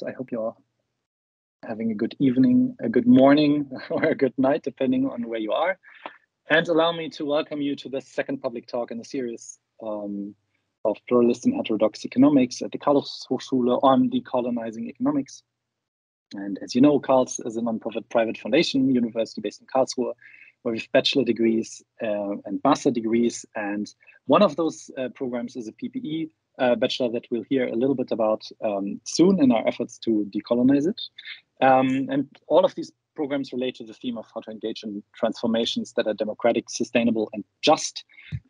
I hope you're having a good evening, a good morning, or a good night, depending on where you are. And allow me to welcome you to the second public talk in the series of Pluralist and Heterodox Economics at the Karlshochschule on Decolonizing Economics. And as you know, Karls is a nonprofit private foundation, university based in Karlsruhe, where we have bachelor degrees and master degrees. And one of those programs is a PPE bachelor that we'll hear a little bit about soon in our efforts to decolonize it. And all of these programs relate to the theme of how to engage in transformations that are democratic, sustainable, and just,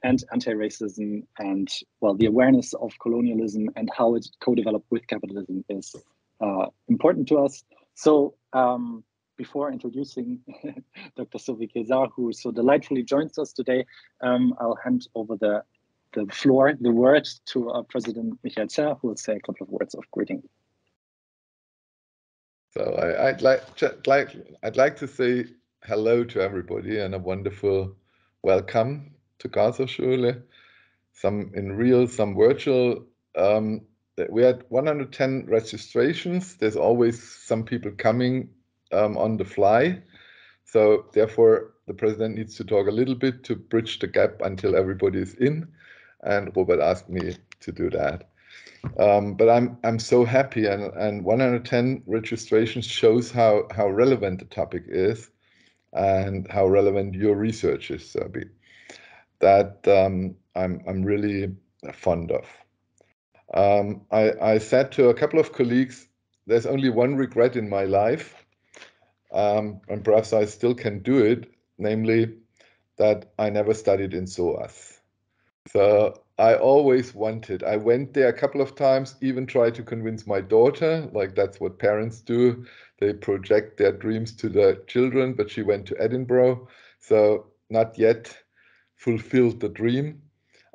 and anti-racism, and, well, the awareness of colonialism and how it co-developed with capitalism is important to us. So before introducing Dr. Surbhi Kesar, who so delightfully joins us today, I'll hand over the word to our President Michael Zer, who will say a couple of words of greeting. So I'd like to say hello to everybody and a wonderful welcome to Karlshochschule. Some in real, some virtual. We had 110 registrations. There's always some people coming on the fly. So therefore, the president needs to talk a little bit to bridge the gap until everybody is in. And Robert asked me to do that. But I'm so happy, and 110 registrations shows how relevant the topic is and how relevant your research is, Surbhi. That I'm really fond of. I said to a couple of colleagues, there's only one regret in my life, and perhaps I still can do it, namely that I never studied in SOAS. So I always wanted, I went there a couple of times, even tried to convince my daughter, like that's what parents do. They project their dreams to their children, but she went to Edinburgh. So not yet fulfilled the dream.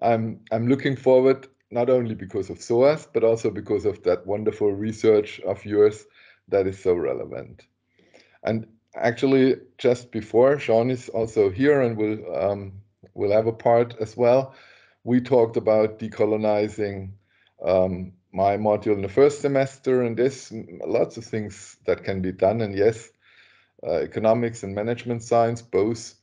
I'm looking forward, not only because of SOAS, but also because of that wonderful research of yours that is so relevant. And actually, just before, Sean is also here and will have a part as well. We talked about decolonizing my module in the first semester, and there's lots of things that can be done. And yes, economics and management science both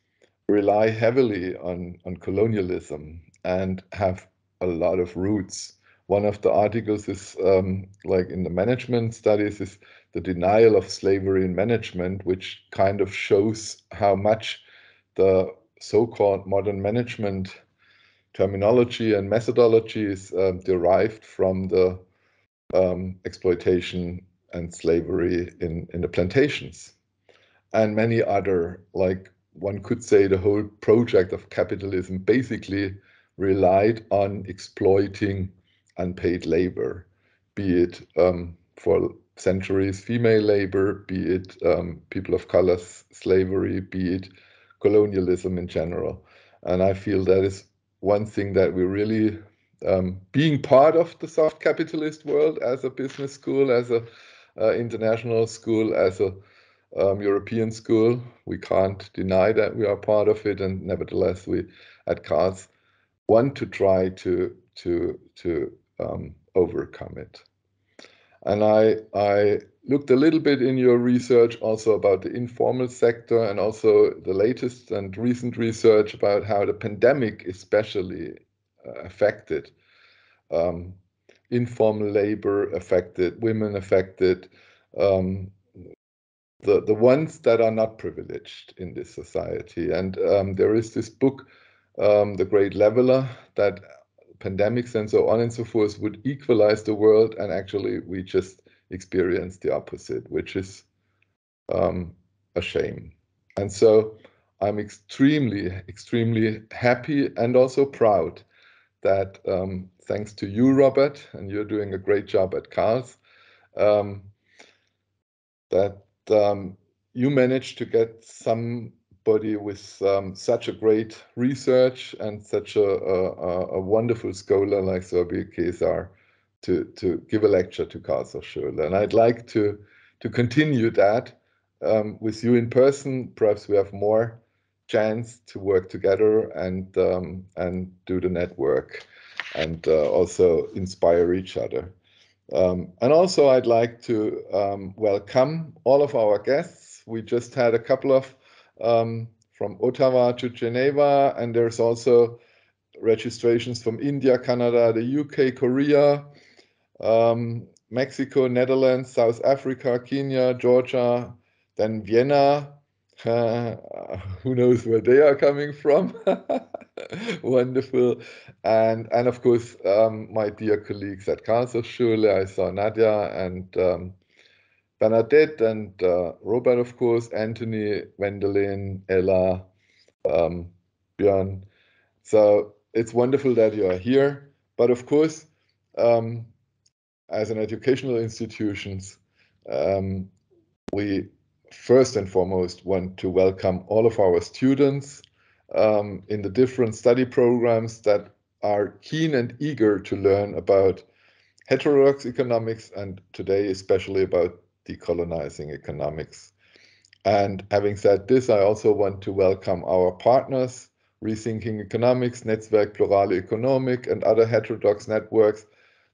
rely heavily on colonialism and have a lot of roots. One of the articles is, like in the management studies, is the denial of slavery in management, which kind of shows how much the so-called modern management terminology and methodology is derived from the exploitation and slavery in the plantations. And many other, like one could say the whole project of capitalism basically relied on exploiting unpaid labor, be it for centuries female labor, be it people of color slavery, be it colonialism in general. And I feel that is one thing that we really, being part of the soft capitalist world as a business school, as a international school, as a European school, we can't deny that we are part of it, and nevertheless we at Karls want to try to overcome it. And I looked a little bit in your research also about the informal sector, and also the latest and recent research about how the pandemic especially affected informal labor, affected women, affected the ones that are not privileged in this society. And there is this book, The Great Leveler, that pandemics and so on and so forth would equalize the world, and actually we just experience the opposite, which is a shame. And so I'm extremely, extremely happy and also proud that thanks to you, Robert, and you're doing a great job at Karls, that you managed to get somebody with such a great research and such a wonderful scholar like Surbhi Kesar to give a lecture to Karlshochschule. And I'd like to continue that with you in person. Perhaps we have more chance to work together and do the network and also inspire each other. And also I'd like to welcome all of our guests. We just had a couple of from Ottawa to Geneva, and there's also registrations from India, Canada, the UK, Korea, Mexico, Netherlands, South Africa, Kenya, Georgia, then Vienna. Who knows where they are coming from? Wonderful. And of course, my dear colleagues at Karlshochschule, I saw Nadia and Bernadette and Robert, of course, Anthony, Wendelin, Ella, Björn. So it's wonderful that you are here. But of course, as an educational institutions, we first and foremost want to welcome all of our students in the different study programs that are keen and eager to learn about heterodox economics, and today especially about decolonizing economics. And having said this, I also want to welcome our partners, Rethinking Economics, Netzwerk Plurale Economic, and other heterodox networks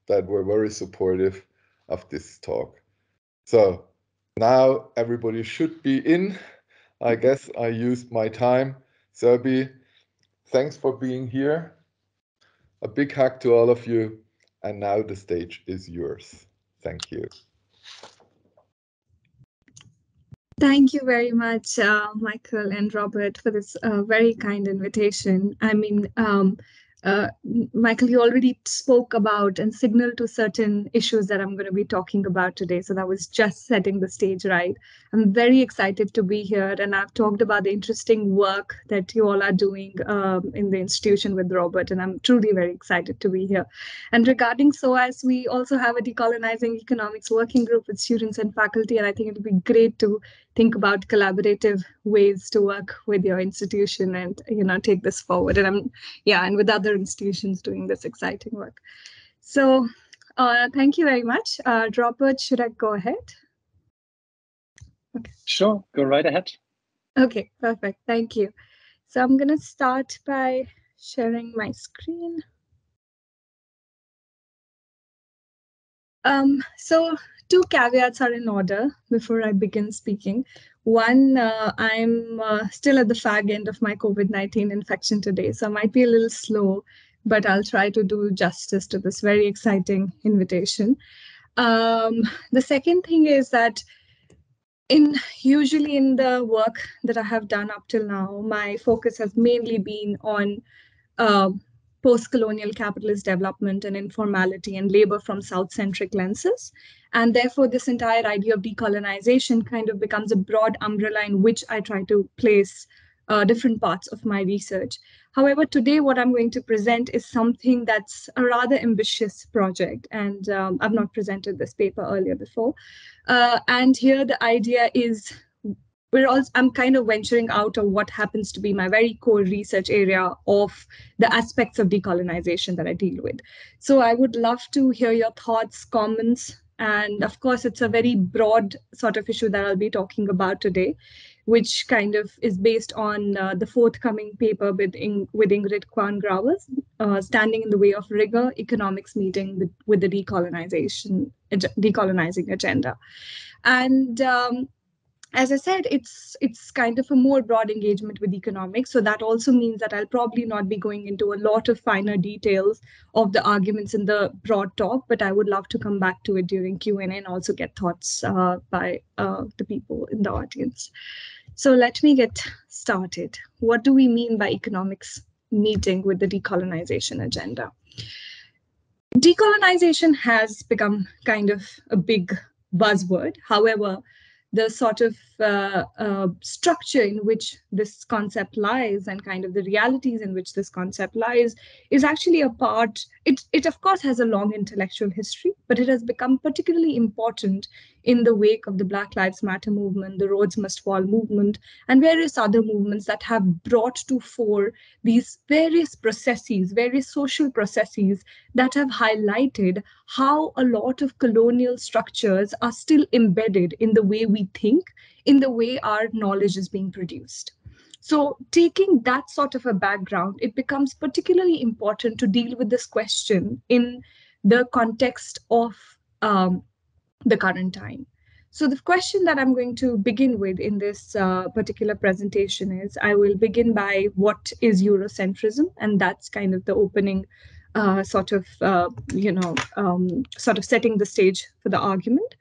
that were very supportive of this talk. So now everybody should be in. I guess I used my time. Surbhi, thanks for being here. A big hug to all of you. And now the stage is yours. Thank you. Thank you very much, Michael and Robert, for this very kind invitation. I mean, Michael, you already spoke about and signaled to certain issues that I'm going to be talking about today. So that was just setting the stage right. I'm very excited to be here. And I've talked about the interesting work that you all are doing in the institution with Robert. And I'm truly very excited to be here. And regarding SOAS, we also have a Decolonizing Economics working group with students and faculty. And I think it'll be great to think about collaborative ways to work with your institution and take this forward. And and with other institutions doing this exciting work. So thank you very much. Robert, should I go ahead? Okay. Sure, go right ahead. Okay, perfect. Thank you. So I'm going to start by sharing my screen. So two caveats are in order before I begin speaking. One, I'm still at the fag end of my COVID-19 infection today, so I might be a little slow, but I'll try to do justice to this very exciting invitation. The second thing is that usually in the work that I have done up till now, my focus has mainly been on post-colonial capitalist development and informality and labor from South-centric lenses. And therefore, this entire idea of decolonization kind of becomes a broad umbrella in which I try to place different parts of my research. However, today what I'm going to present is something that's a rather ambitious project, and I've not presented this paper earlier before. And here the idea is I'm kind of venturing out of what happens to be my very core research area of the aspects of decolonization that I deal with. So I would love to hear your thoughts, comments, and of course, it's a very broad sort of issue that I'll be talking about today, which kind of is based on the forthcoming paper with Ingrid Kwan-Grauers, Standing in the Way of Rigor, Economics Meeting with the Decolonizing Agenda. And as I said, it's kind of a more broad engagement with economics. So that also means that I'll probably not be going into a lot of finer details of the arguments in the broad talk, but I would love to come back to it during Q&A and also get thoughts by the people in the audience. So let me get started. What do we mean by economics meeting with the decolonization agenda? Decolonization has become kind of a big buzzword. However, the sort of structure in which this concept lies and kind of the realities in which this concept lies is actually a part, it of course has a long intellectual history, but it has become particularly important in the wake of the Black Lives Matter movement, the Rhodes Must Fall movement, and various other movements that have brought to fore these various processes, various social processes that have highlighted how a lot of colonial structures are still embedded in the way we think, in the way our knowledge is being produced. So taking that sort of a background, it becomes particularly important to deal with this question in the context of the current time. So the question that I'm going to begin with in this particular presentation is, I will begin by what is Eurocentrism, and that's kind of the opening sort of setting the stage for the argument.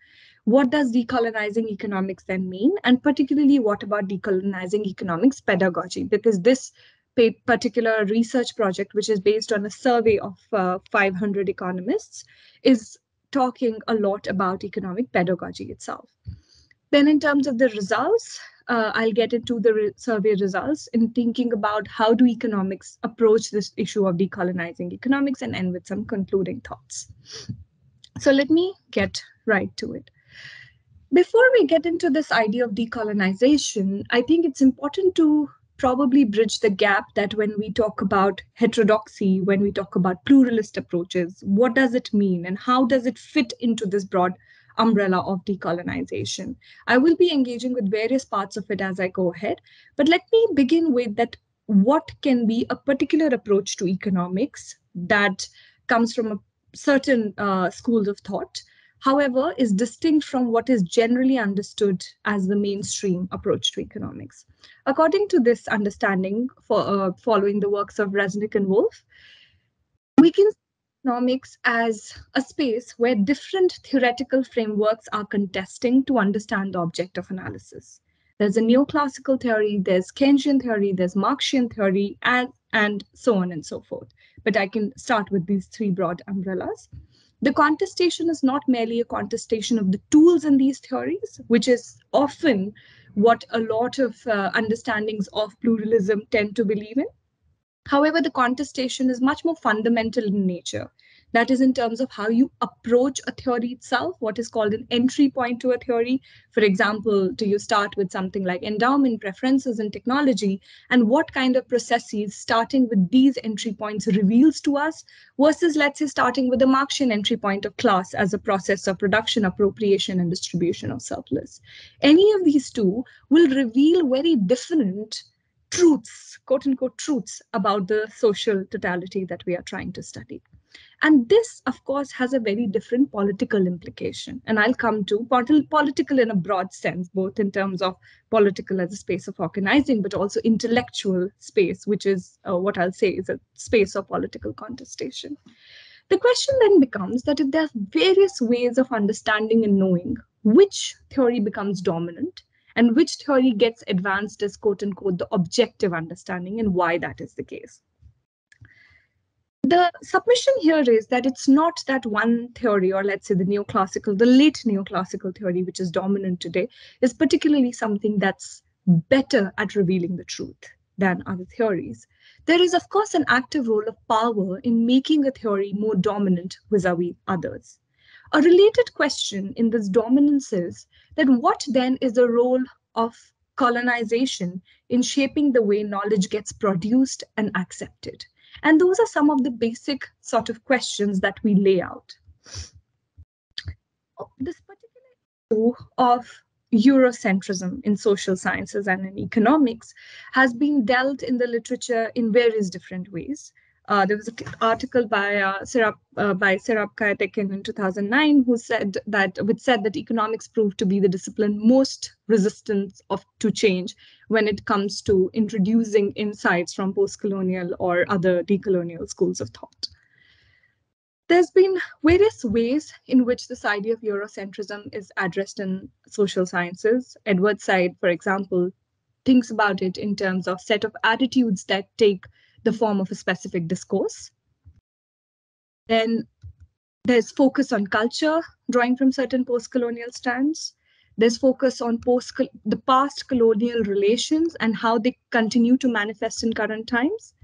What does decolonizing economics then mean? And particularly, what about decolonizing economics pedagogy? Because this particular research project, which is based on a survey of 500 economists, is talking a lot about economic pedagogy itself. Then in terms of the results, I'll get into the survey results in thinking about how do economics approach this issue of decolonizing economics, and end with some concluding thoughts. So let me get right to it. Before we get into this idea of decolonization, I think it's important to probably bridge the gap that when we talk about heterodoxy, when we talk about pluralist approaches, what does it mean and how does it fit into this broad umbrella of decolonization? I will be engaging with various parts of it as I go ahead, but let me begin with that. What can be a particular approach to economics that comes from a certain schools of thought, however, is distinct from what is generally understood as the mainstream approach to economics. According to this understanding, following the works of Resnick and Wolff, we can see economics as a space where different theoretical frameworks are contesting to understand the object of analysis. There's a neoclassical theory, there's Keynesian theory, there's Marxian theory, and so on and so forth. But I can start with these three broad umbrellas. The contestation is not merely a contestation of the tools in these theories, which is often what a lot of understandings of pluralism tend to believe in. However, the contestation is much more fundamental in nature. That is in terms of how you approach a theory itself, what is called an entry point to a theory. For example, do you start with something like endowment, preferences, and technology, and what kind of processes starting with these entry points reveals to us versus, let's say, starting with the Marxian entry point of class as a process of production, appropriation, and distribution of surplus. Any of these two will reveal very different truths, quote unquote truths, about the social totality that we are trying to study. And this, of course, has a very different political implication. And I'll come to political in a broad sense, both in terms of political as a space of organizing, but also intellectual space, which is what I'll say is a space of political contestation. The question then becomes that if there are various ways of understanding and knowing which theory becomes dominant, and which theory gets advanced as, quote unquote, the objective understanding, and why that is the case. The submission here is that it's not that one theory, or let's say the late neoclassical theory, which is dominant today, is particularly something that's better at revealing the truth than other theories. There is, of course, an active role of power in making a theory more dominant vis-a-vis others. A related question in this dominance is that what then is the role of colonization in shaping the way knowledge gets produced and accepted? And those are some of the basic sort of questions that we lay out. This particular issue of Eurocentrism in social sciences and in economics has been dealt in the literature in various different ways. There was an article by Surbhi Kesar in 2009 which said that economics proved to be the discipline most resistant to change when it comes to introducing insights from post-colonial or other decolonial schools of thought. There's been various ways in which this idea of Eurocentrism is addressed in social sciences. Edward Said, for example, thinks about it in terms of set of attitudes that take the form of a specific discourse. Then there's focus on culture, drawing from certain post-colonial strands. There's focus on the past colonial relations and how they continue to manifest in current times.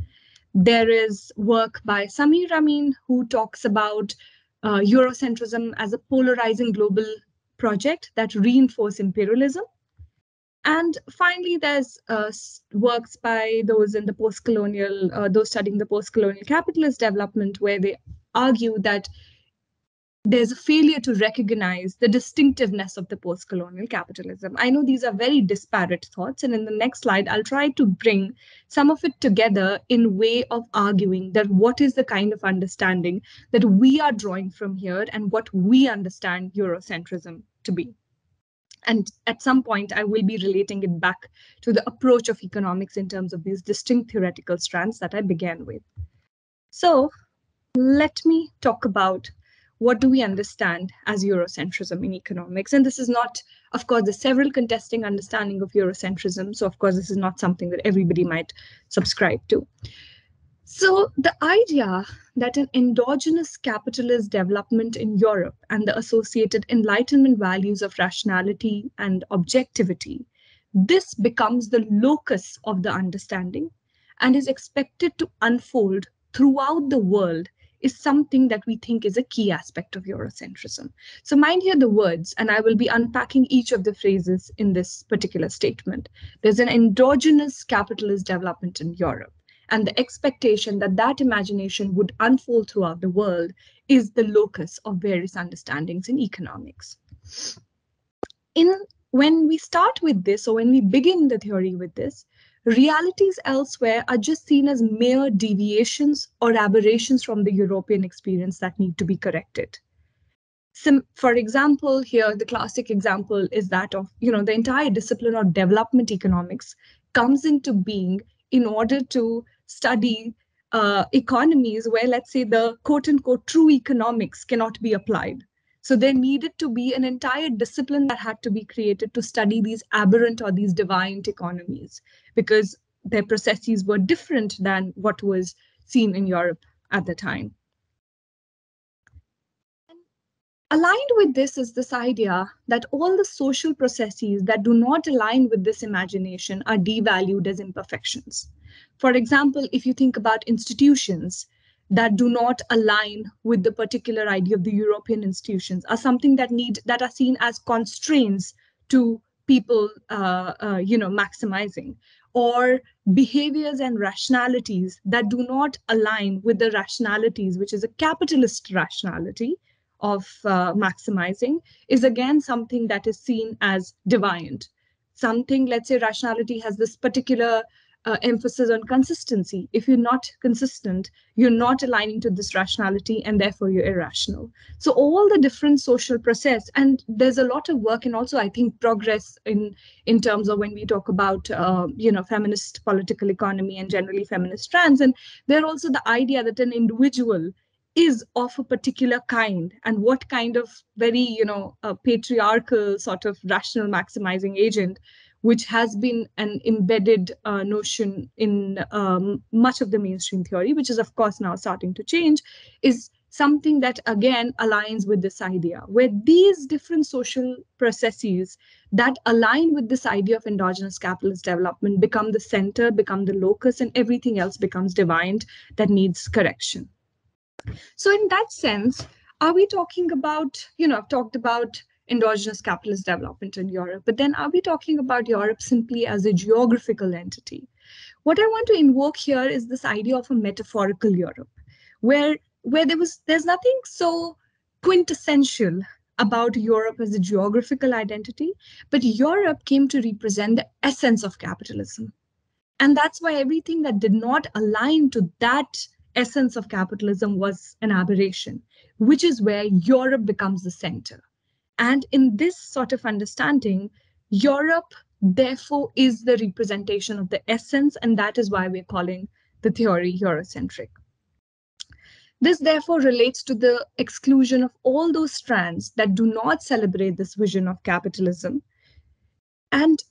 There is work by Samir Amin, who talks about Eurocentrism as a polarizing global project that reinforces imperialism. And finally, there's works by those in the post-colonial, those studying the post-colonial capitalist development, where they argue that there's a failure to recognize the distinctiveness of the post-colonial capitalism. I know these are very disparate thoughts, and in the next slide, I'll try to bring some of it together in way of arguing that what is the kind of understanding that we are drawing from here and what we understand Eurocentrism to be. And at some point, I will be relating it back to the approach of economics in terms of these distinct theoretical strands that I began with. So let me talk about what do we understand as Eurocentrism in economics. And this is not, of course, there's several contesting understanding of Eurocentrism. So of course, this is not something that everybody might subscribe to. So the idea that an endogenous capitalist development in Europe and the associated Enlightenment values of rationality and objectivity, this becomes the locus of the understanding and is expected to unfold throughout the world is something that we think is a key aspect of Eurocentrism. So mind here the words, and I will be unpacking each of the phrases in this particular statement. There's an endogenous capitalist development in Europe, and the expectation that that imagination would unfold throughout the world is the locus of various understandings in economics. When we start with this, or when we begin the theory with this, realities elsewhere are just seen as mere deviations or aberrations from the European experience that need to be corrected. For example, here, the classic example is that of, the entire discipline of development economics comes into being in order to study economies where, let's say, the quote unquote true economics cannot be applied. So there needed to be an entire discipline that had to be created to study these aberrant or these deviant economies, because their processes were different than what was seen in Europe at the time. Aligned with this is this idea that all the social processes that do not align with this imagination are devalued as imperfections. For example, if you think about institutions that do not align with the particular idea of the European institutions, are something that are seen as constraints to people, maximizing, or behaviors and rationalities that do not align with the rationalities, which is a capitalist rationality of maximizing, is again something that is seen as deviant. Something, let's say, rationality has this particular emphasis on consistency. If you're not consistent, you're not aligning to this rationality, and therefore you're irrational. So all the different social process, and there's a lot of work, and also I think progress in terms of when we talk about feminist political economy and generally feminist strands, and there also the idea that an individual is of a particular kind, and what kind of very patriarchal sort of rational maximizing agent, which has been an embedded notion in much of the mainstream theory, which is of course now starting to change, is something that again aligns with this idea, where these different social processes that align with this idea of endogenous capitalist development become the center, become the locus, and everything else becomes deviant that needs correction. So in that sense, are we talking about, I've talked about endogenous capitalist development in Europe, but then are we talking about Europe simply as a geographical entity? What I want to invoke here is this idea of a metaphorical Europe, where there's nothing so quintessential about Europe as a geographical identity, but Europe came to represent the essence of capitalism. And that's why everything that did not align to that essence of capitalism was an aberration, which is where Europe becomes the center. And in this sort of understanding, Europe, therefore, is the representation of the essence, and that is why we're calling the theory Eurocentric. This, therefore, relates to the exclusion of all those strands that do not celebrate this vision of capitalism. And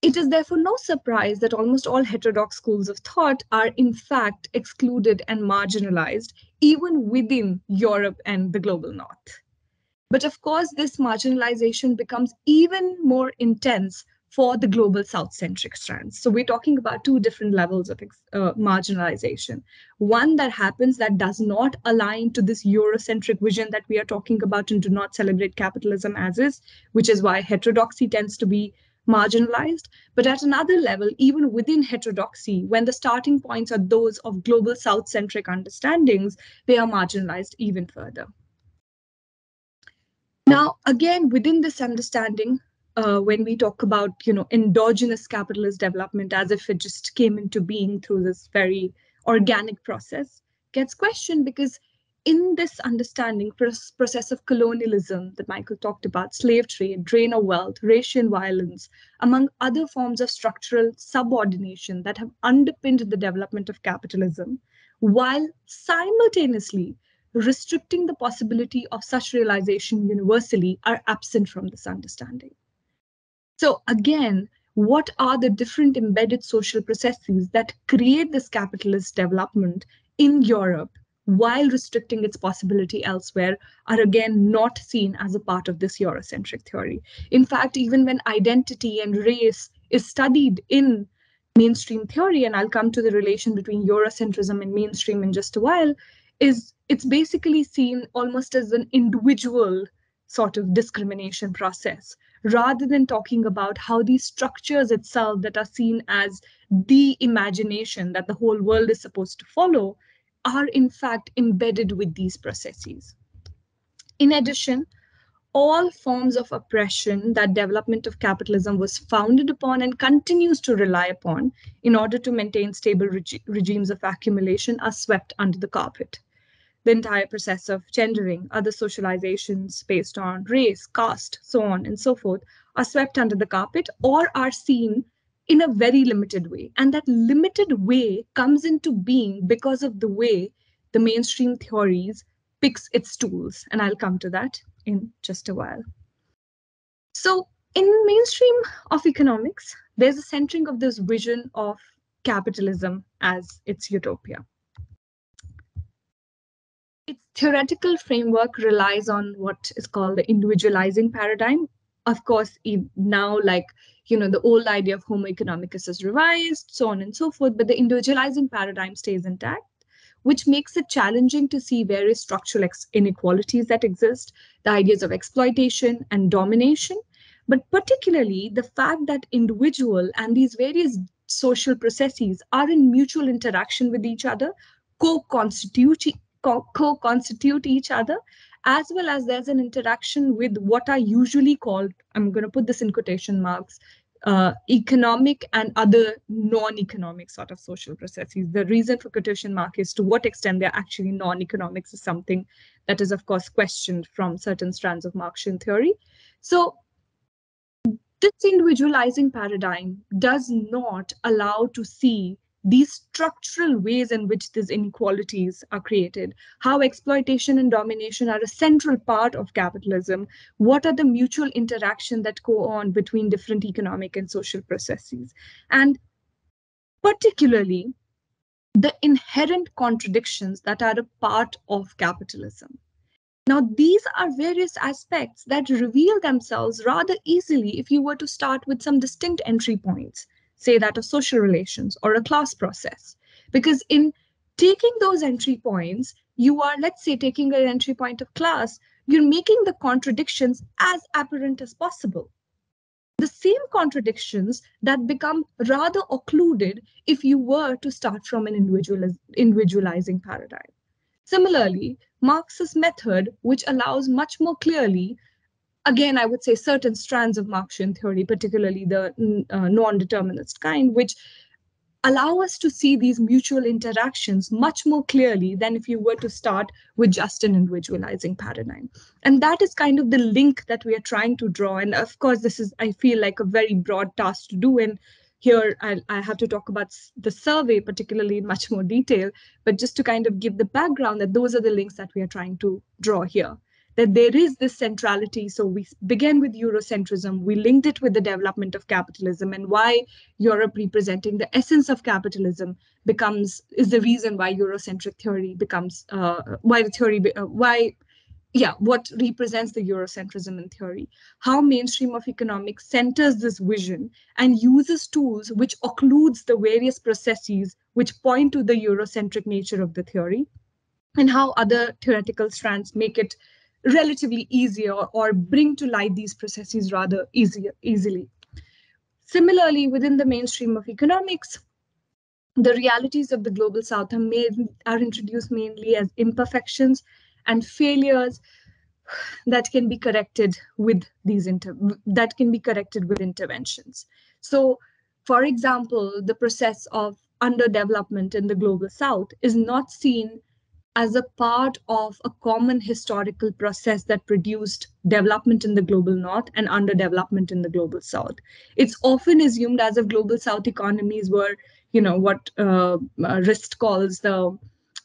it is therefore no surprise that almost all heterodox schools of thought are in fact excluded and marginalized, even within Europe and the global north. But of course, this marginalization becomes even more intense for the global south-centric strands. So we're talking about two different levels of marginalization. One that happens that does not align to this Eurocentric vision that we are talking about and do not celebrate capitalism as is, which is why heterodoxy tends to be marginalized. But at another level, even within heterodoxy, when the starting points are those of global south-centric understandings, they are marginalized even further. Now, again, within this understanding, when we talk about, endogenous capitalist development as if it just came into being through this very organic process, gets questioned because in this understanding process of colonialism that Michael talked about, slave trade, drain of wealth, racial violence, among other forms of structural subordination that have underpinned the development of capitalism, while simultaneously restricting the possibility of such realization universally, are absent from this understanding. So again, what are the different embedded social processes that create this capitalist development in Europe while restricting its possibility elsewhere are again not seen as a part of this Eurocentric theory. In fact, even when identity and race is studied in mainstream theory, and I'll come to the relation between Eurocentrism and mainstream in just a while, it's basically seen almost as an individual sort of discrimination process, rather than talking about how these structures itself that are seen as the imagination that the whole world is supposed to follow are in fact embedded with these processes. In addition, all forms of oppression that development of capitalism was founded upon and continues to rely upon in order to maintain stable regimes of accumulation are swept under the carpet. The entire process of gendering, other socializations based on race, caste, so on and so forth, are swept under the carpet or are seen in a very limited way. And that limited way comes into being because of the way the mainstream theories picks its tools. And I'll come to that in just a while. So in mainstream of economics, there's a centering of this vision of capitalism as its utopia. Its theoretical framework relies on what is called the individualizing paradigm. Of course, now, like, the old idea of Homo economicus is revised, so on and so forth, but the individualizing paradigm stays intact, which makes it challenging to see various structural inequalities that exist, the ideas of exploitation and domination, but particularly the fact that individual and these various social processes are in mutual interaction with each other, co-constitute each other, as well as there's an interaction with what are usually called, I'm going to put this in quotation marks, economic and other non-economic sort of social processes. The reason for quotation mark is to what extent they're actually non-economics is something that is, of course, questioned from certain strands of Marxian theory. So this individualizing paradigm does not allow to see these structural ways in which these inequalities are created, how exploitation and domination are a central part of capitalism, what are the mutual interactions that go on between different economic and social processes, and particularly the inherent contradictions that are a part of capitalism. Now, these are various aspects that reveal themselves rather easily if you were to start with some distinct entry points, say that of social relations or a class process. Because in taking those entry points, you are, let's say, taking an entry point of class, you're making the contradictions as apparent as possible. The same contradictions that become rather occluded if you were to start from an individualizing paradigm. Similarly, Marx's method, which allows much more clearly, again, I would say certain strands of Marxian theory, particularly the non-determinist kind, which allow us to see these mutual interactions much more clearly than if you were to start with just an individualizing paradigm. And that is kind of the link that we are trying to draw. And of course, this is, I feel like, a very broad task to do. And here I have to talk about the survey, particularly in much more detail, but just to kind of give the background that those are the links that we are trying to draw here. That there is this centrality. So we began with Eurocentrism, we linked it with the development of capitalism, and why Europe representing the essence of capitalism is the reason why Eurocentric theory becomes, what represents the Eurocentrism in theory, how mainstream of economics centers this vision and uses tools which occludes the various processes which point to the Eurocentric nature of the theory, and how other theoretical strands make it relatively easier or bring to light these processes rather easily. Similarly, within the mainstream of economics, the realities of the global south are introduced mainly as imperfections and failures, that can be corrected with interventions. So, for example, the process of underdevelopment in the global south is not seen as a part of a common historical process that produced development in the global north and underdevelopment in the global south. It's often assumed as if global south economies were, what Rist calls the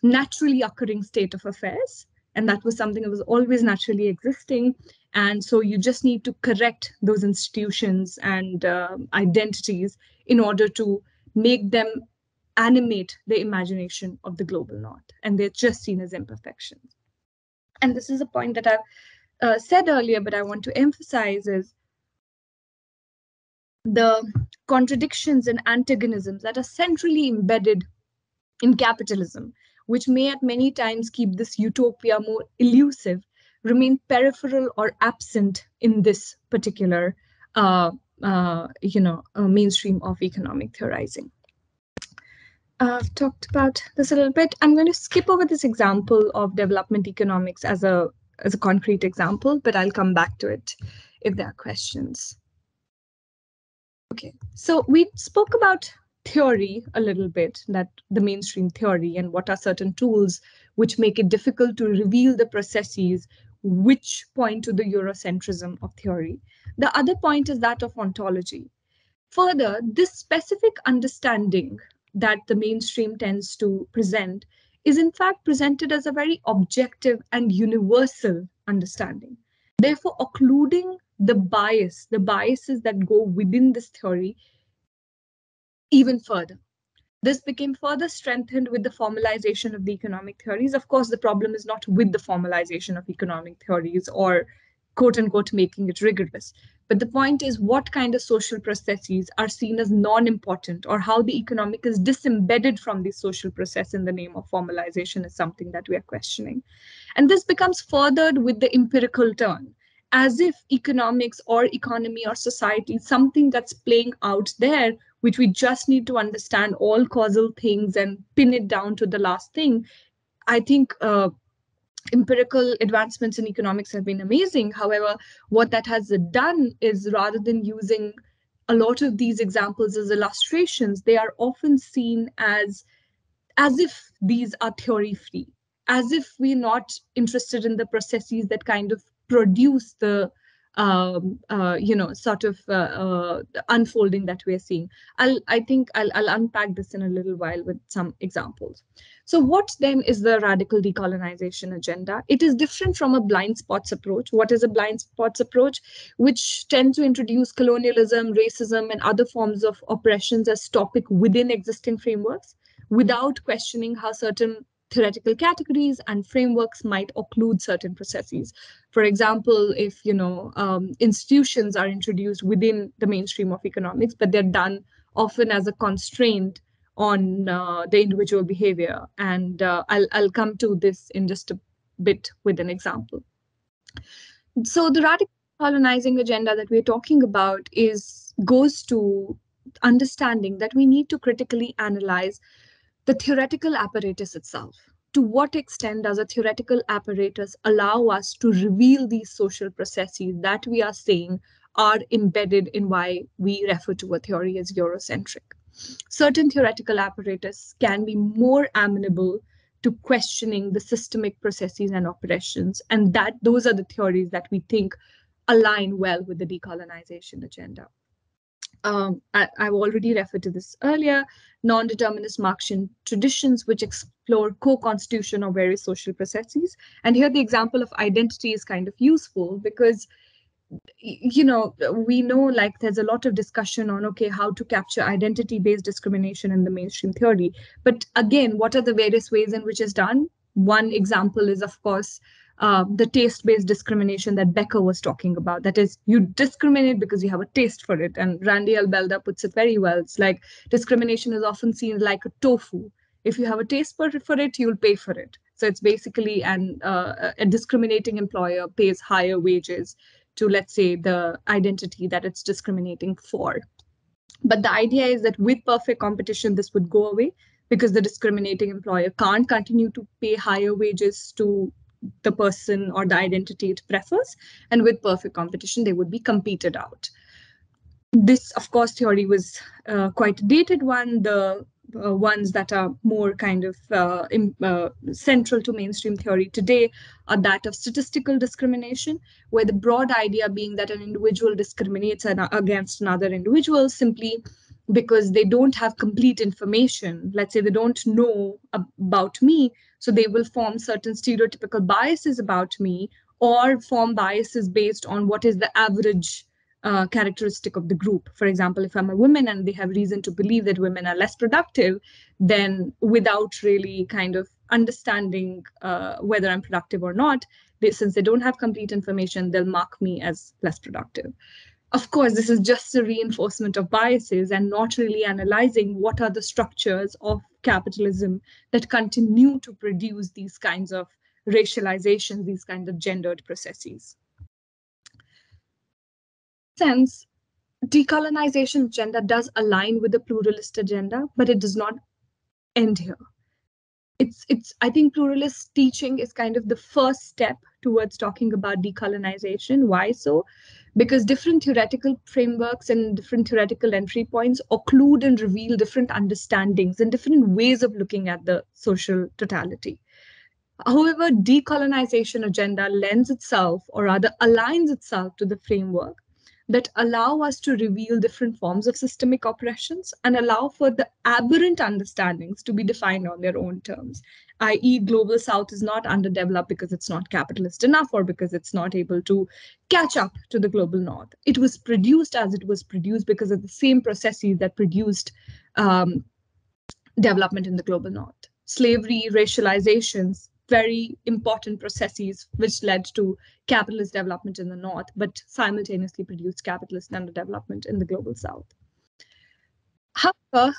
naturally occurring state of affairs. And that was something that was always naturally existing. And so you just need to correct those institutions and identities in order to make them animate the imagination of the global north, and they're just seen as imperfections. And this is a point that I've said earlier, but I want to emphasize is the contradictions and antagonisms that are centrally embedded in capitalism, which may at many times keep this utopia more elusive, remain peripheral or absent in this particular mainstream of economic theorizing. I've talked about this a little bit. I'm going to skip over this example of development economics as a concrete example, but I'll come back to it if there are questions. Okay, so we spoke about theory a little bit, that the mainstream theory, and what are certain tools which make it difficult to reveal the processes which point to the Eurocentrism of theory. The other point is that of ontology. Further, this specific understanding that the mainstream tends to present is in fact presented as a very objective and universal understanding. Therefore, occluding the biases that go within this theory even further. This became further strengthened with the formalization of the economic theories. Of course, the problem is not with the formalization of economic theories or quote unquote making it rigorous. But the point is what kind of social processes are seen as non-important, or how the economic is disembedded from the social process in the name of formalization is something that we are questioning. And this becomes furthered with the empirical turn, as if economics or economy or society is something that's playing out there, which we just need to understand all causal things and pin it down to the last thing. I think empirical advancements in economics have been amazing. However, what that has done is, rather than using a lot of these examples as illustrations, they are often seen as if these are theory free, as if we're not interested in the processes that kind of produce the unfolding that we're seeing. I think I'll unpack this in a little while with some examples. So what then is the radical decolonization agenda? It is different from a blind spots approach. What is a blind spots approach? Which tend to introduce colonialism, racism, and other forms of oppressions as topic within existing frameworks, without questioning how certain theoretical categories and frameworks might occlude certain processes. For example, if institutions are introduced within the mainstream of economics, but they're done often as a constraint on the individual behavior. And I'll come to this in just a bit with an example. So the radical colonizing agenda that we're talking about goes to understanding that we need to critically analyze the theoretical apparatus itself. To what extent does a theoretical apparatus allow us to reveal these social processes that we are saying are embedded in why we refer to a theory as Eurocentric? Certain theoretical apparatus can be more amenable to questioning the systemic processes and operations, and those are the theories that we think align well with the decolonization agenda. I've already referred to this earlier, non-determinist Marxian traditions which explore co-constitution of various social processes. And here the example of identity is kind of useful because, we know like there's a lot of discussion on, okay, how to capture identity-based discrimination in the mainstream theory. But again, what are the various ways in which it's done? One example is, of course, the taste-based discrimination that Becker was talking about. That is, you discriminate because you have a taste for it. And Randy Albelda puts it very well. It's like discrimination is often seen like a tofu. If you have a taste for it, you'll pay for it. So it's basically a discriminating employer pays higher wages to, let's say, the identity that it's discriminating for. But the idea is that with perfect competition, this would go away because the discriminating employer can't continue to pay higher wages to the person or the identity it prefers. And with perfect competition, they would be competed out. This, of course, theory was quite a dated one. The ones that are more kind of central to mainstream theory today are that of statistical discrimination, where the broad idea being that an individual discriminates against another individual simply because they don't have complete information. Let's say they don't know about me, so they will form certain stereotypical biases about me, or form biases based on what is the average characteristic of the group. For example, if I'm a woman and they have reason to believe that women are less productive, then without really kind of understanding whether I'm productive or not, since they don't have complete information, they'll mark me as less productive. Of course, this is just a reinforcement of biases and not really analyzing what are the structures of capitalism that continue to produce these kinds of racialization, these kinds of gendered processes. Sense, decolonization agenda does align with the pluralist agenda, but it does not end here. I think pluralist teaching is kind of the first step towards talking about decolonization. Why so? Because different theoretical frameworks and different theoretical entry points occlude and reveal different understandings and different ways of looking at the social totality. However, decolonization agenda lends itself, or rather aligns itself, to the framework that allow us to reveal different forms of systemic oppressions and allow for the aberrant understandings to be defined on their own terms, i.e. Global South is not underdeveloped because it's not capitalist enough or because it's not able to catch up to the Global North. It was produced as it was produced because of the same processes that produced development in the Global North. Slavery, racializations, very important processes which led to capitalist development in the North, but simultaneously produced capitalist underdevelopment in the Global South. However,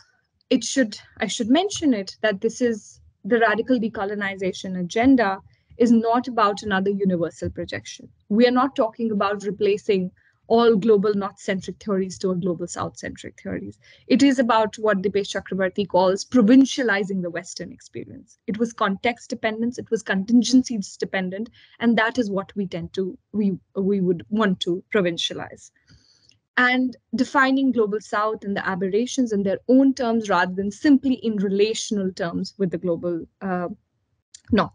I should mention it that this is the radical decolonization agenda is not about another universal projection. We are not talking about replacing all global North-centric theories to a global South-centric theories. It is about what Dipesh Chakrabarty calls provincializing the Western experience. It was context dependent, it was contingencies dependent, and that is what we would want to provincialize. And defining Global South and the aberrations in their own terms rather than simply in relational terms with the Global North.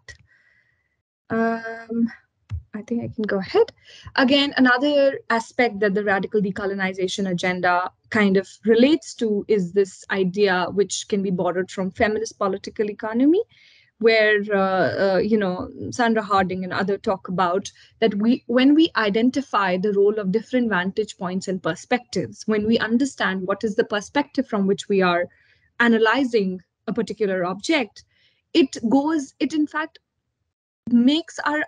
I think I can go ahead. Again, another aspect that the radical decolonization agenda kind of relates to is this idea, which can be borrowed from feminist political economy, where Sandra Harding and others talk about that when we identify the role of different vantage points and perspectives, when we understand what is the perspective from which we are analyzing a particular object, it in fact makes our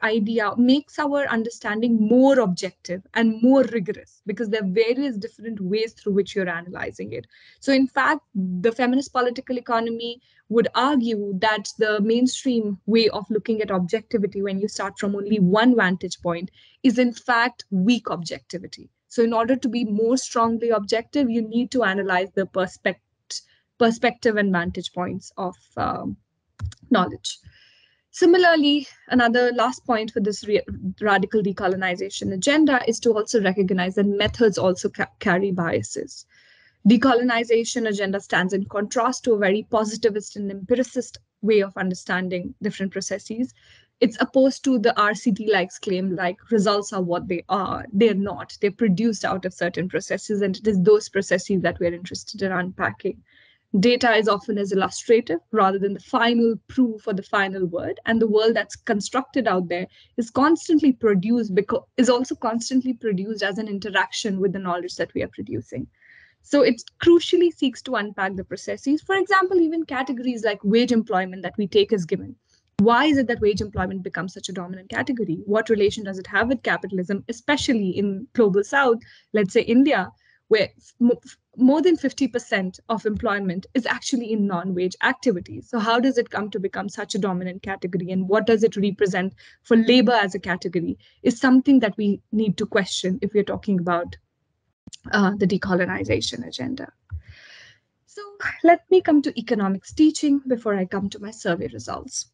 understanding more objective and more rigorous, because there are various different ways through which you're analyzing it. So in fact, the feminist political economy would argue that the mainstream way of looking at objectivity, when you start from only one vantage point, is in fact weak objectivity. So in order to be more strongly objective, you need to analyze the perspective and vantage points of knowledge. Similarly, another last point for this radical decolonization agenda is to also recognize that methods also carry biases. Decolonization agenda stands in contrast to a very positivist and empiricist way of understanding different processes. It's opposed to the RCT-like claim, like results are what they are. They're not. They're produced out of certain processes, and it is those processes that we're interested in unpacking. Data is often as illustrative rather than the final proof or the final word, and the world that's constructed out there is also constantly produced as an interaction with the knowledge that we are producing. So it crucially seeks to unpack the processes. For example, even categories like wage employment that we take as given. Why is it that wage employment becomes such a dominant category? What relation does it have with capitalism, especially in Global South, let's say India, where more than 50% of employment is actually in non-wage activities. So how does it come to become such a dominant category, and what does it represent for labor as a category is something that we need to question if we're talking about the decolonization agenda. So let me come to economics teaching before I come to my survey results.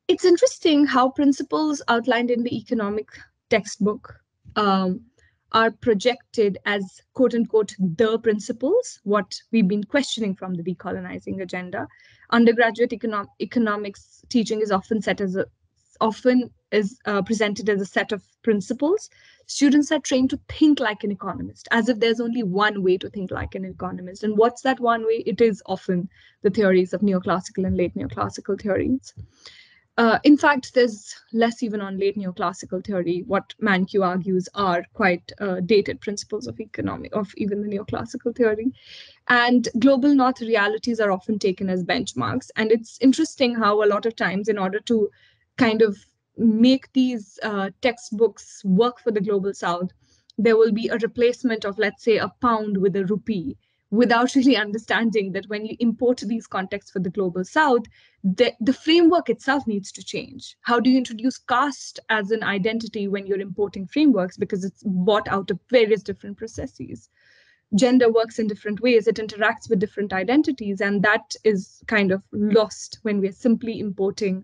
It's interesting how principles outlined in the economic textbook are projected as quote unquote the principles, what we've been questioning from the decolonizing agenda. Undergraduate economics teaching is presented as a set of principles. Students are trained to think like an economist, as if there's only one way to think like an economist. And what's that one way? It is often the theories of neoclassical and late neoclassical theories. In fact, there's less even on late neoclassical theory. What Mankiw argues are quite dated principles of even the neoclassical theory. And global north realities are often taken as benchmarks. And it's interesting how a lot of times, in order to kind of make these textbooks work for the global south, there will be a replacement of, let's say, a pound with a rupee, without really understanding that when you import these contexts for the global south, the framework itself needs to change. How do you introduce caste as an identity when you're importing frameworks, because it's bought out of various different processes? Gender works in different ways, it interacts with different identities, and that is kind of lost when we're simply importing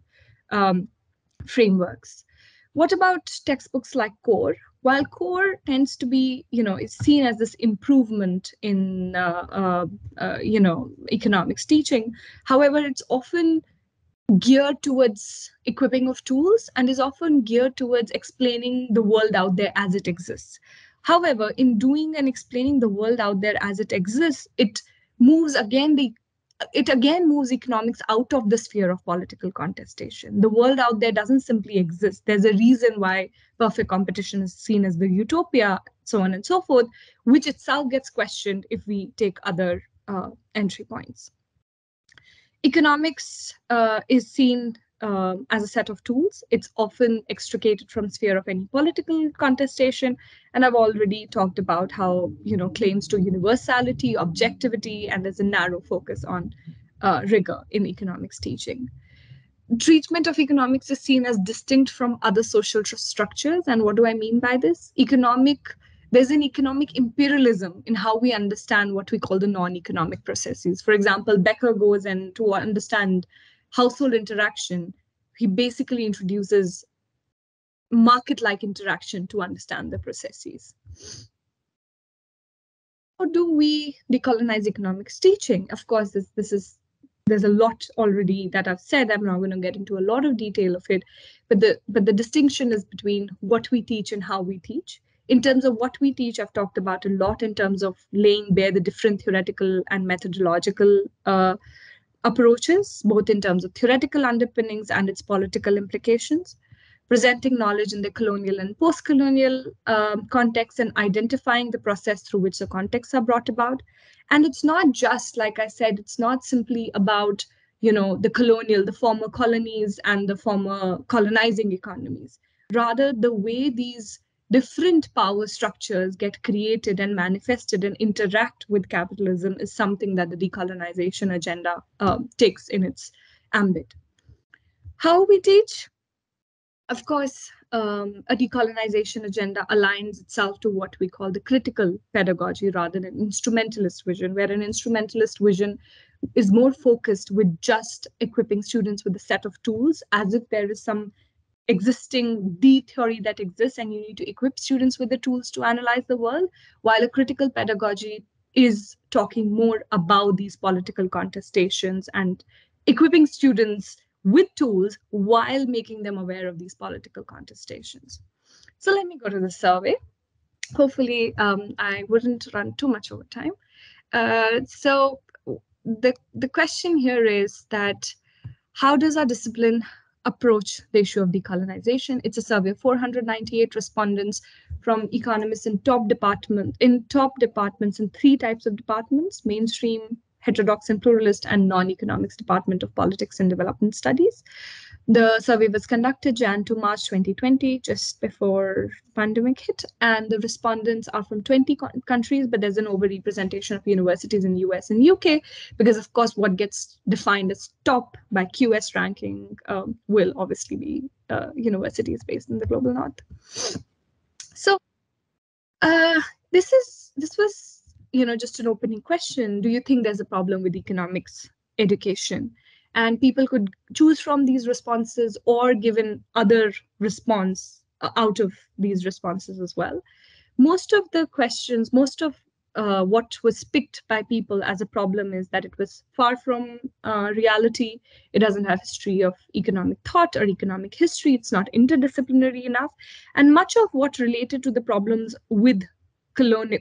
frameworks. What about textbooks like Core? While Core tends to be, is seen as this improvement in, economics teaching, however, it's often geared towards equipping of tools and is often geared towards explaining the world out there as it exists. However, in doing and explaining the world out there as it exists, it again moves economics out of the sphere of political contestation. The world out there doesn't simply exist. There's a reason why perfect competition is seen as the utopia, so on and so forth, which itself gets questioned if we take other entry points. Economics is seen as a set of tools. It's often extricated from sphere of any political contestation. And I've already talked about how, claims to universality, objectivity, and there's a narrow focus on rigor in economics teaching. Treatment of economics is seen as distinct from other social structures. And what do I mean by this? There's an economic imperialism in how we understand what we call the non-economic processes. For example, Becker goes and to understand household interaction, he basically introduces market-like interaction to understand the processes. How do we decolonize economics teaching? Of course, there's a lot already that I've said. I'm not going to get into a lot of detail of it, but the distinction is between what we teach and how we teach. In terms of what we teach, I've talked about a lot in terms of laying bare the different theoretical and methodological approaches, both in terms of theoretical underpinnings and its political implications, presenting knowledge in the colonial and post-colonial context, and identifying the process through which the contexts are brought about. And it's not just, like I said, it's not simply about, the former colonies and the former colonizing economies. Rather, the way these different power structures get created and manifested and interact with capitalism is something that the decolonization agenda takes in its ambit. How we teach? Of course, a decolonization agenda aligns itself to what we call the critical pedagogy rather than instrumentalist vision, where an instrumentalist vision is more focused with just equipping students with a set of tools, as if there is some existing theory that exists and you need to equip students with the tools to analyze the world, while a critical pedagogy is talking more about these political contestations and equipping students with tools while making them aware of these political contestations. So let me go to the survey. Hopefully, I wouldn't run too much over time. So the question here is that how does our discipline approach the issue of decolonization? It's a survey of 498 respondents from economists in top departments in 3 types of departments: mainstream, heterodox and pluralist, and non-economics department of politics and development studies. The survey was conducted Jan to March 2020, just before the pandemic hit, and the respondents are from 20 countries, but there's an overrepresentation of universities in US and UK, because of course what gets defined as top by QS ranking will obviously be universities based in the global north. So this was just an opening question. Do you think there's a problem with economics education? And people could choose from these responses or give an other response out of these responses as well. Most of the questions, most of what was picked by people as a problem is that it was far from reality. It doesn't have history of economic thought or economic history. It's not interdisciplinary enough. And much of what related to the problems with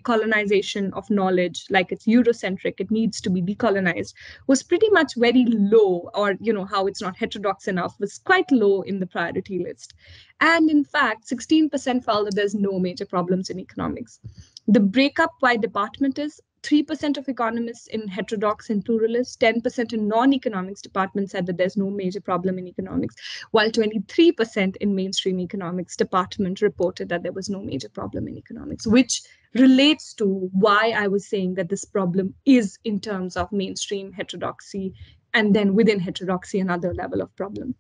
colonization of knowledge, like it's Eurocentric, it needs to be decolonized, was pretty much very low, or how it's not heterodox enough, was quite low in the priority list. And in fact, 16% felt that there's no major problems in economics. The breakup by department is 3% of economists in heterodox and pluralist, 10% in non-economics department said that there's no major problem in economics, while 23% in mainstream economics department reported that there was no major problem in economics, which relates to why I was saying that this problem is in terms of mainstream heterodoxy, and then within heterodoxy, another level of problem.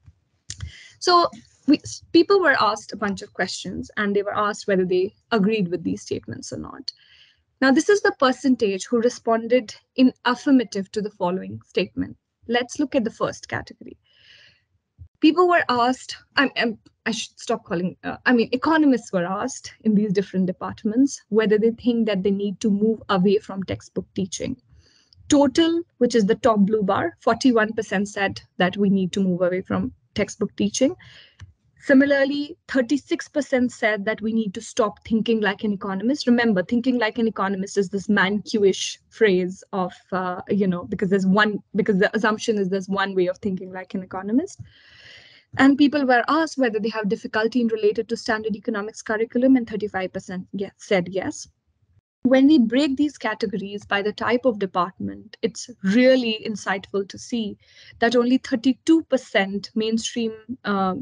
So people were asked a bunch of questions, and they were asked whether they agreed with these statements or not. Now, this is the percentage who responded in affirmative to the following statement. Let's look at the first category. People were asked, I should stop calling, economists were asked in these different departments whether they think that they need to move away from textbook teaching. Total, which is the top blue bar, 41% said that we need to move away from textbook teaching. Similarly, 36% said that we need to stop thinking like an economist. Remember, thinking like an economist is this Mankiw-ish phrase of, because the assumption is there's one way of thinking like an economist. And people were asked whether they have difficulty in related to standard economics curriculum, and 35% said yes. When we break these categories by the type of department, it's really insightful to see that only 32% mainstream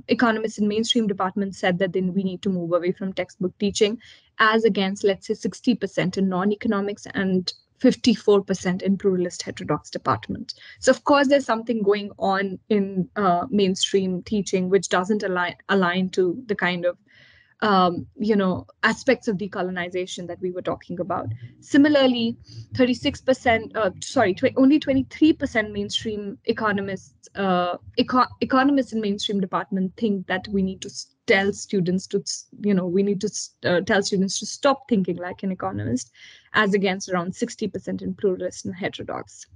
economists in mainstream departments said that then we need to move away from textbook teaching, as against, let's say, 60% in non-economics and 54% in pluralist heterodox department. So of course, there's something going on in mainstream teaching which doesn't align to the kind of aspects of decolonization that we were talking about. Similarly, 36%, only 23% mainstream economists, economists in mainstream department think that we need to tell students to, tell students to stop thinking like an economist, as against around 60% in pluralist and heterodox.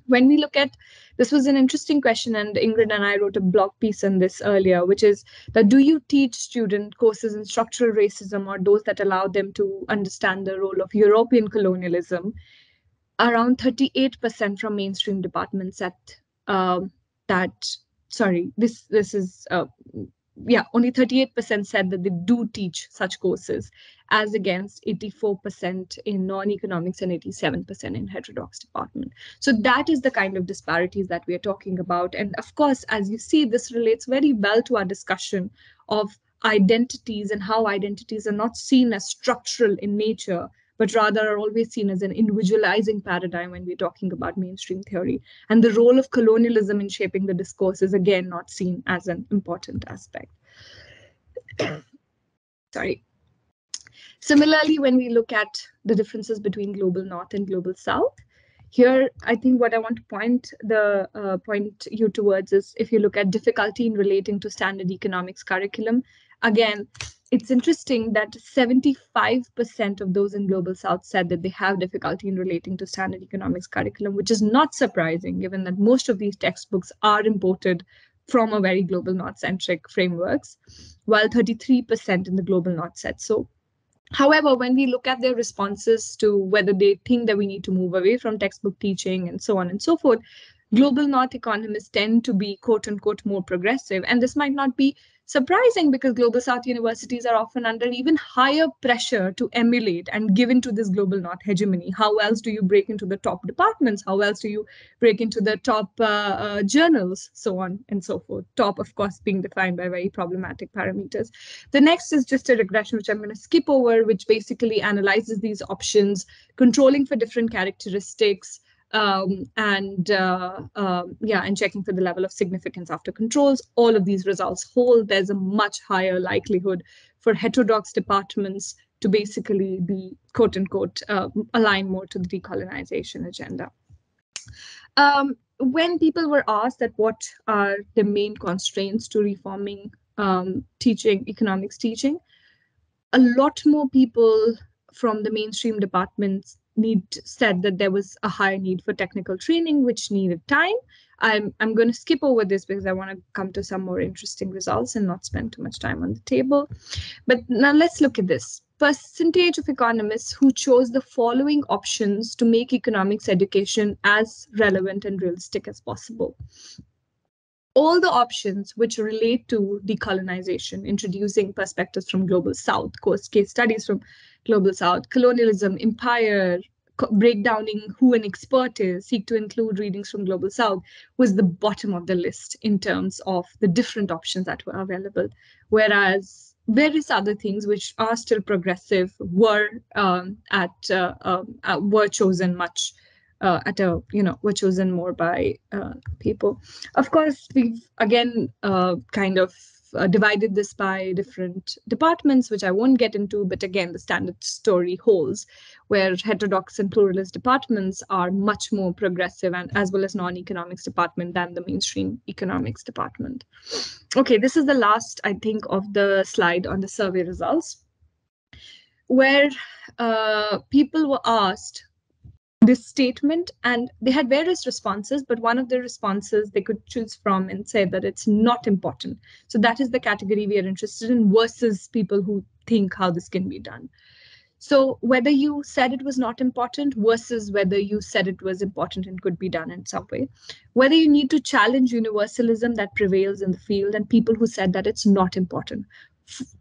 When we look at, this was an interesting question, and Ingrid and I wrote a blog piece on this earlier, which is that do you teach student courses in structural racism or those that allow them to understand the role of European colonialism? Around 38% from mainstream departments only 38% said that they do teach such courses, as against 84% in non-economics and 87% in heterodox department. So that is the kind of disparities that we are talking about. And of course, as you see, this relates very well to our discussion of identities and how identities are not seen as structural in nature, but rather are always seen as an individualizing paradigm when we're talking about mainstream theory. And the role of colonialism in shaping the discourse is again not seen as an important aspect. Sorry. Similarly, when we look at the differences between global north and global south, here, I think what I want to point you towards is if you look at difficulty in relating to standard economics curriculum, again, it's interesting that 75% of those in Global South said that they have difficulty in relating to standard economics curriculum, which is not surprising given that most of these textbooks are imported from a very Global North-centric frameworks, while 33% in the Global North said so. However, when we look at their responses to whether they think that we need to move away from textbook teaching and so on and so forth, Global North economists tend to be, quote unquote, more progressive. And this might not be surprising because Global South universities are often under even higher pressure to emulate and give into this Global North hegemony. How else do you break into the top departments? How else do you break into the top journals, so on and so forth? Top, of course, being defined by very problematic parameters. The next is just a regression, which I'm going to skip over, which basically analyzes these options, controlling for different characteristics, and checking for the level of significance after controls. All of these results hold. There's a much higher likelihood for heterodox departments to basically be, quote unquote, align more to the decolonization agenda. when people were asked that what are the main constraints to reforming economics teaching, a lot more people from the mainstream departments said that there was a higher need for technical training, which needed time. I'm going to skip over this because I want to come to some more interesting results and not spend too much time on the table. But now let's look at this. Percentage of economists who chose the following options to make economics education as relevant and realistic as possible. All the options which relate to decolonization, introducing perspectives from Global South, case studies from Global South, colonialism, empire, breakdowning who an expert is, seek to include readings from Global South, was the bottom of the list in terms of the different options that were available. Whereas various other things which are still progressive were were chosen much were chosen more by people. Of course, we've again kind of divided this by different departments, which I won't get into, but again, the standard story holds, where heterodox and pluralist departments are much more progressive and as well as non-economics department than the mainstream economics department. Okay, this is the last, I think, of the slide on the survey results, where people were asked this statement and they had various responses, but one of the responses they could choose from and say that it's not important. So that is the category we are interested in versus people who think how this can be done. So whether you said it was not important versus whether you said it was important and could be done in some way, whether you need to challenge universalism that prevails in the field, and people who said that it's not important.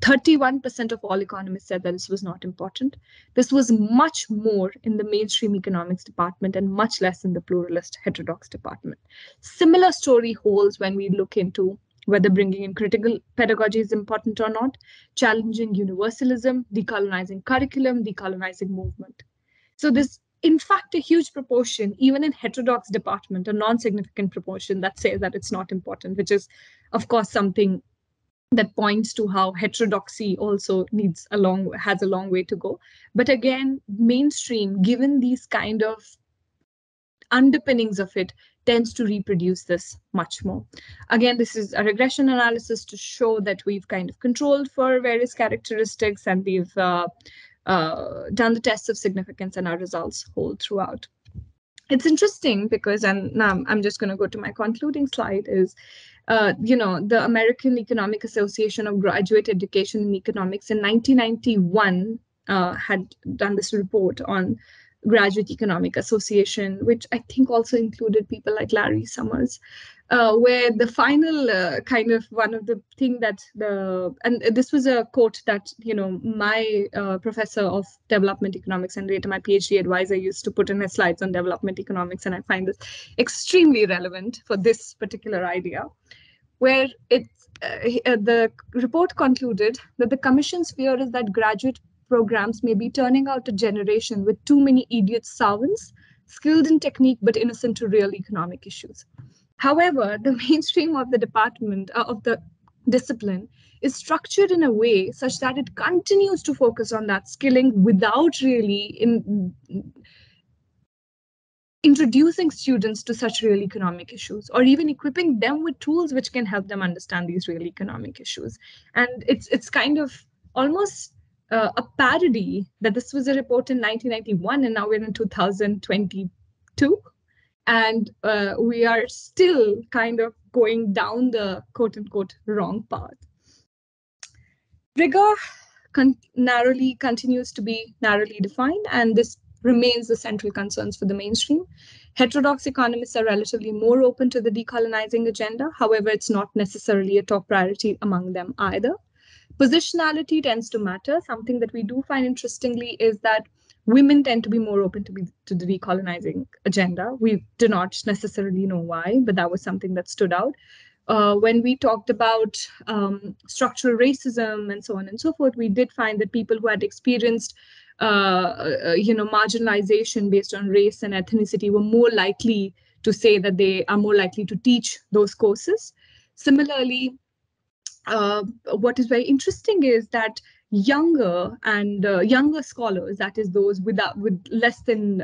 31% of all economists said that this was not important. This was much more in the mainstream economics department and much less in the pluralist heterodox department. Similar story holds when we look into whether bringing in critical pedagogy is important or not, challenging universalism, decolonizing curriculum, decolonizing movement. So there's, in fact, a huge proportion, even in heterodox department, a non-significant proportion that says that it's not important, which is, of course, something that points to how heterodoxy also has a long way to go. But again, mainstream, given these kind of underpinnings of it, tends to reproduce this much more. Again, this is a regression analysis to show that we've kind of controlled for various characteristics and we've done the tests of significance and our results hold throughout. It's interesting because, and now I'm just going to go to my concluding slide, is the American Economic Association of Graduate Education in Economics in 1991 had done this report on Graduate Economic Association, which I think also included people like Larry Summers, where the final kind of one of the thing that and this was a quote that, my professor of development economics and later my PhD advisor used to put in his slides on development economics. And I find this extremely relevant for this particular idea, where the report concluded that the Commission's fear is that graduate programs may be turning out a generation with too many idiot savants, skilled in technique but innocent to real economic issues. However, the mainstream of the department of the discipline is structured in a way such that it continues to focus on that skilling without really introducing students to such real economic issues or even equipping them with tools which can help them understand these real economic issues. And it's kind of almost a parody that this was a report in 1991 and now we're in 2022 and we are still kind of going down the quote-unquote wrong path. Rigor continues to be narrowly defined, and this remains the central concerns for the mainstream. Heterodox economists are relatively more open to the decolonizing agenda. However, it's not necessarily a top priority among them either. Positionality tends to matter. Something that we do find interestingly is that women tend to be more open to the decolonizing agenda. We do not necessarily know why, but that was something that stood out. When we talked about structural racism and so on and so forth, we did find that people who had experienced marginalization based on race and ethnicity were more likely to say that they are more likely to teach those courses. Similarly, what is very interesting is that younger scholars, that is those with less than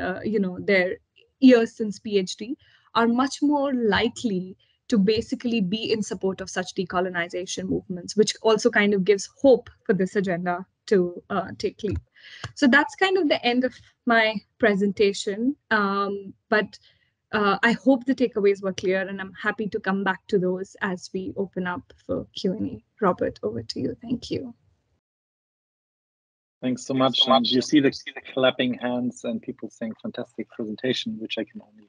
their years since PhD, are much more likely to basically be in support of such decolonization movements, which also kind of gives hope for this agenda to take leap. So that's kind of the end of my presentation. But I hope the takeaways were clear, and I'm happy to come back to those as we open up for Q&A. Robert, over to you. Thank you. Thanks so much. And you see the clapping hands and people saying fantastic presentation, which I can only